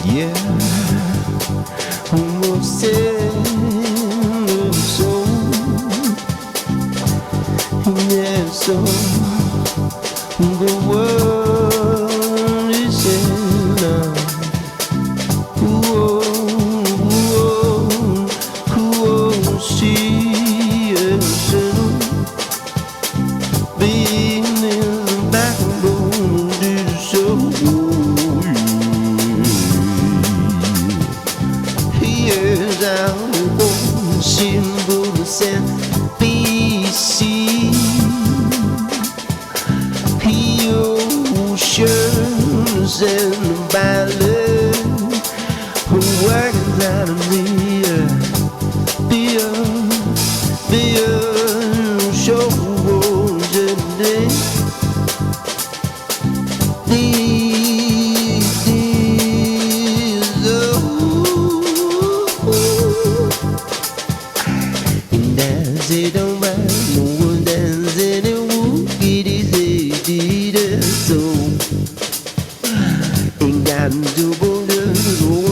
Yeah, você sou, yeah, so the world is in she is being in the backbone to the show. Here's our own symbol of BC. He oceans and the ballet working out of me. The show today. Dance it on right, no one dance any woo, it is a so ain't got to bother.